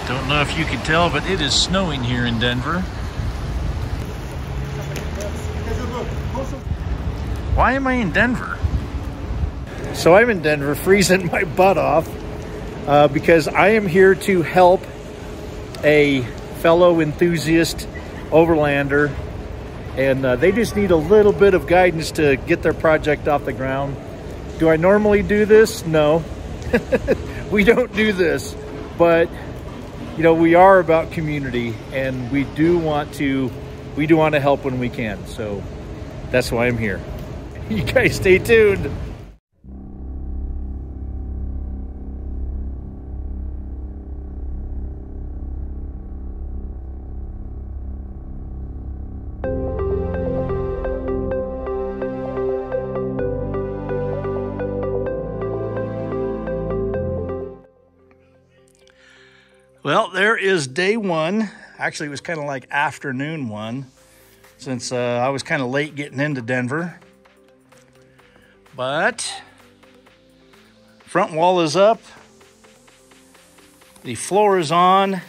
Don't know if you can tell, but it is snowing here in Denver. Why am I in Denver? So I'm in Denver freezing my butt off because I am here to help a fellow enthusiast overlander, and they just need a little bit of guidance to get their project off the ground. Do I normally do this? No. We don't do this, but you know, we are about community, and we do want to help when we can. So that's why I'm here. You guys stay tuned. Well, there is day one. Actually, it was kind of like afternoon one, since I was kind of late getting into Denver. But front wall is up, the floor is on,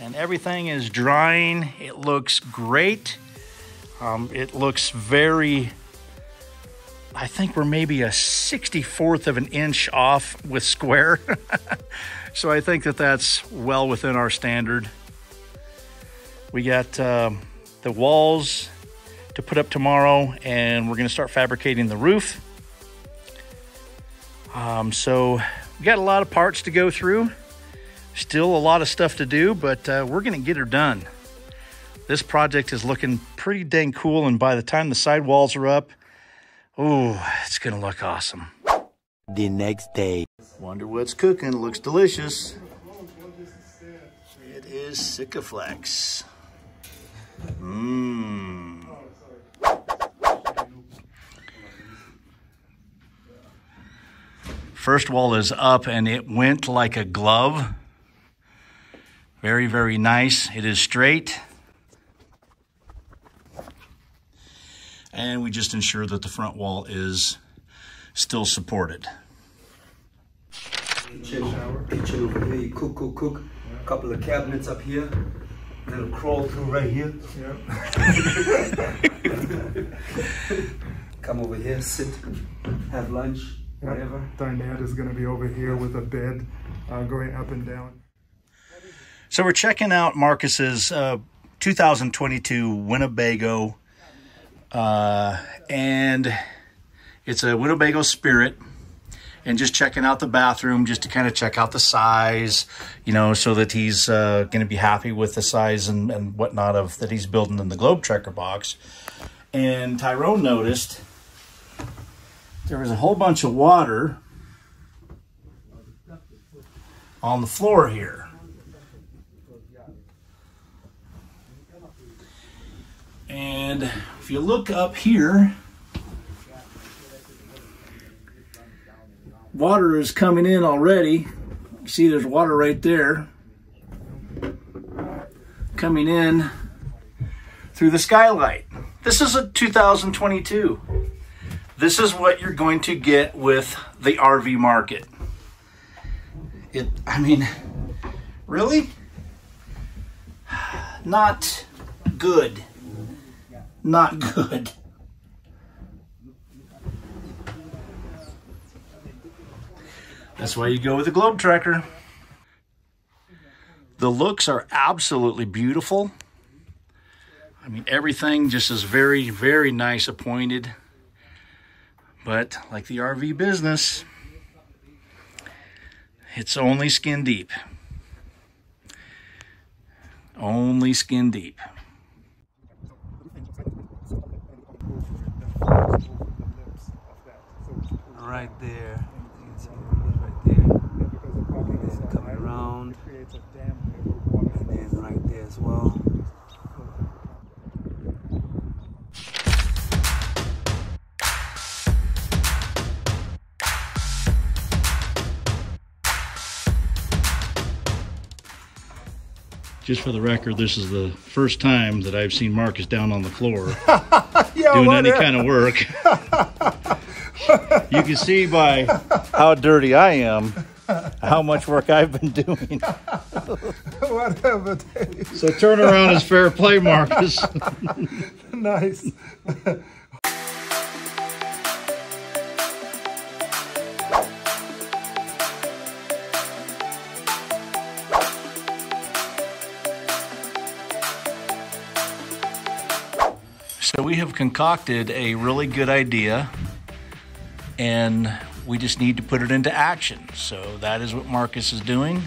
and everything is drying. It looks great. It looks very, I think we're maybe a 64th of an inch off with square. So I think that that's well within our standard. We got the walls to put up tomorrow, and we're going to start fabricating the roof. So we got a lot of parts to go through. Still a lot of stuff to do, but we're going to get her done. This project is looking pretty dang cool, and by the time the sidewalls are up, oh, it's going to look awesome. The next day. Wonder what's cooking. Looks delicious. It is Sikaflex. Mmm. First wall is up, and it went like a glove. Very, very nice. It is straight. And we just ensure that the front wall is still supported. Kitchen over here, you cook. A couple of cabinets up here. Then a crawl through right here. Come over here, sit, have lunch, whatever. Dinette is going to be over here with a bed going up and down. So we're checking out Marcus's 2022 Winnebago, and it's a Winnebago Spirit. And just checking out the bathroom, just to kind of check out the size, you know, so that he's going to be happy with the size and whatnot of that he's building in the Globe Trekker box. And Tyrone noticed there was a whole bunch of water on the floor here. And if you look up here, water is coming in already. You see there's water right there coming in through the skylight. This is a 2022. This is what you're going to get with the RV market. I mean, really? Not good. Not good. That's why you go with the Globe Trekker. The looks are absolutely beautiful. I mean, everything just is very, very nice appointed. But like the RV business, it's only skin deep. Only skin deep. Right there. Right there. And then coming around. And then right there as well. Just for the record, this is the first time that I've seen Marcus down on the floor doing any kind of work. You can see by how dirty I am, how much work I've been doing. Whatever, Dave. So turnaround is fair play, Marcus. Nice. So we have concocted a really good idea, and we just need to put it into action. So that is what Marcus is doing.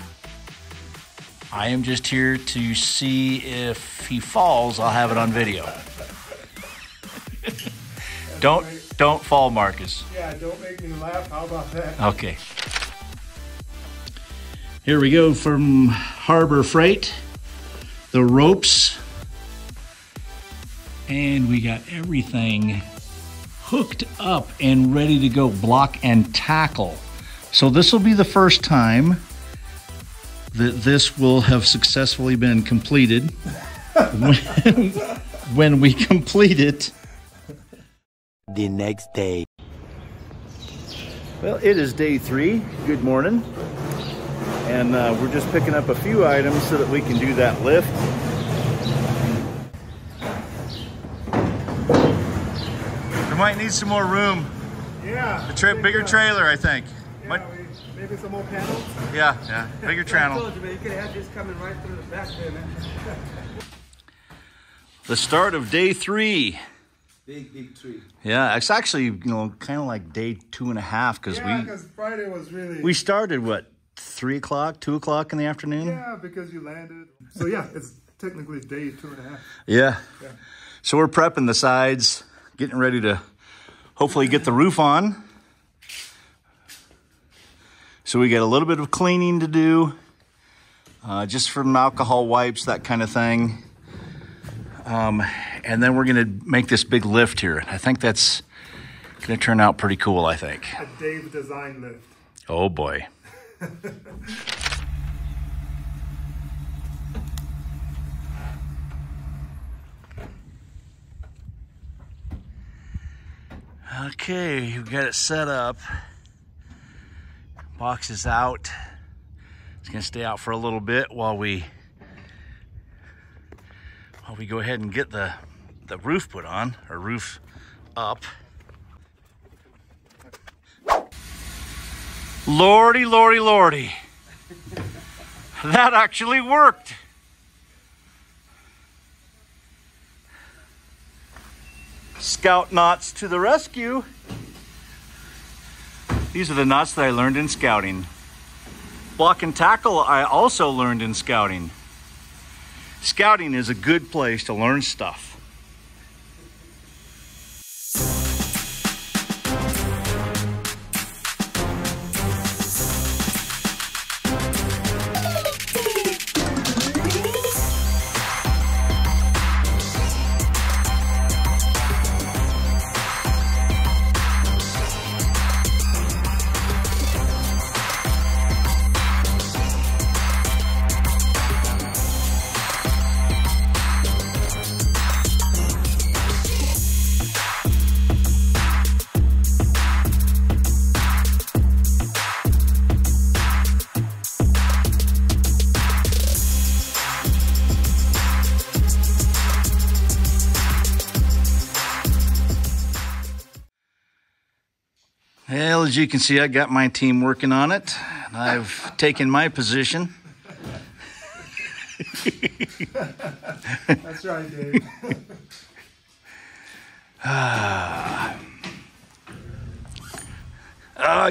I am just here to see if he falls. I'll have it on video. Don't fall, Marcus. Yeah, don't make me laugh. How about that? Okay. Here we go from Harbor Freight. The ropes. And we got everything hooked up and ready to go, block and tackle. So this will be the first time that this will have successfully been completed. when we complete it. The next day. Well, it is day 3. Good morning. And we're just picking up a few items so that we can do that lift. We might need some more room. Yeah. A bigger trailer, I think. Yeah, maybe some more panels. Yeah, bigger I channel. told you, man, you could have had this coming right through the back there, man. The start of day 3. Big tree. Yeah, it's actually, kind of like day 2.5 because Because Friday was really... we started, what, 3 o'clock, 2 o'clock in the afternoon? Yeah, because you landed. So yeah, it's technically day 2.5. Yeah. So we're prepping the sides, getting ready to hopefully get the roof on. So we got a little bit of cleaning to do, just from alcohol wipes, that kind of thing. And then we're gonna make this big lift here. I think that's gonna turn out pretty cool, I think. A Dave design lift. Oh boy. Okay, we got it set up. Box is out. It's gonna stay out for a little bit while we go ahead and get the roof put on, or roof up. Lordy, lordy, lordy. That actually worked. Scout knots to the rescue. These are the knots that I learned in scouting. Block and tackle I also learned in scouting. Scouting is a good place to learn stuff. Well, as you can see, I got my team working on it, and I've taken my position. That's right, Dave. I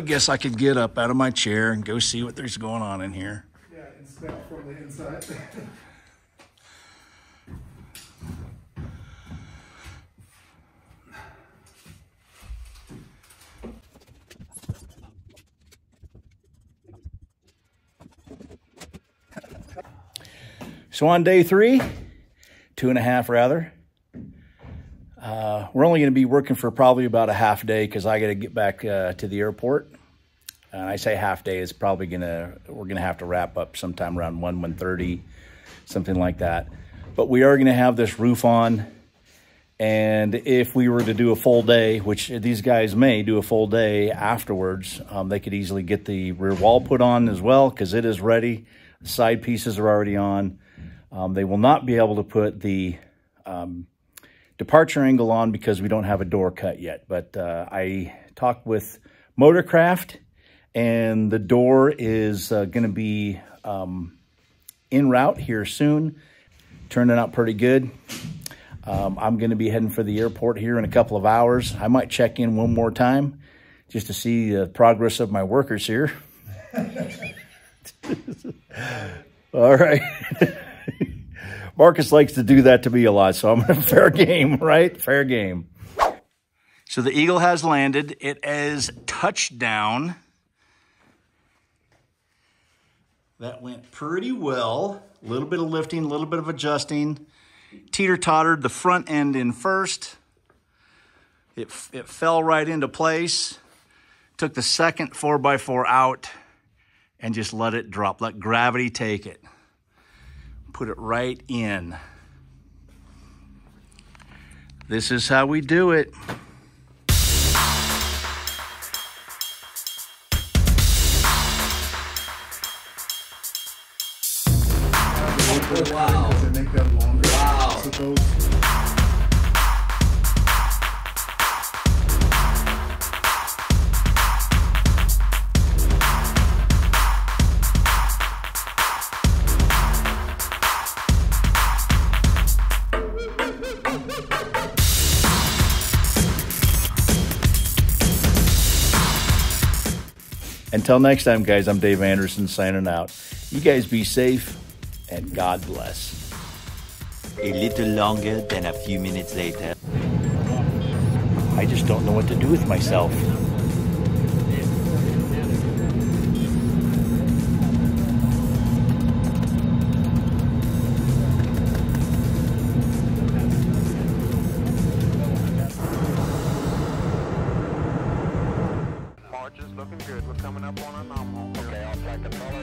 guess I could get up out of my chair and go see what there's going on in here. Yeah, inspect from the inside. So on day 3, 2.5 rather, we're only going to be working for probably about a half day because I got to get back to the airport. And I say half day, it's probably we're going to have to wrap up sometime around 1:30, something like that. But we are going to have this roof on. And if we were to do a full day, which these guys may do a full day afterwards, they could easily get the rear wall put on as well because it is ready. The side pieces are already on. They will not be able to put the departure angle on because we don't have a door cut yet. But I talked with Motorcraft, and the door is going to be en route here soon. Turning out pretty good. I'm going to be heading for the airport here in a couple of hours. I might check in one more time just to see the progress of my workers here. All right. Marcus likes to do that to me a lot, so I'm going to fair game, right? Fair game. So the Eagle has landed. It is touchdown. That went pretty well. A little bit of lifting, a little bit of adjusting. Teeter-tottered the front end in first. It fell right into place. Took the second 4x4 out and just let it drop. Let gravity take it. Put it right in. This is how we do it. Wow. Does it make that longer? Wow. I suppose. Until next time, guys, I'm Dave Anderson signing out. You guys be safe and God bless. A little longer than a few minutes later. I just don't know what to do with myself. March is looking good. We're coming up on a normal. Okay, I'll track the color.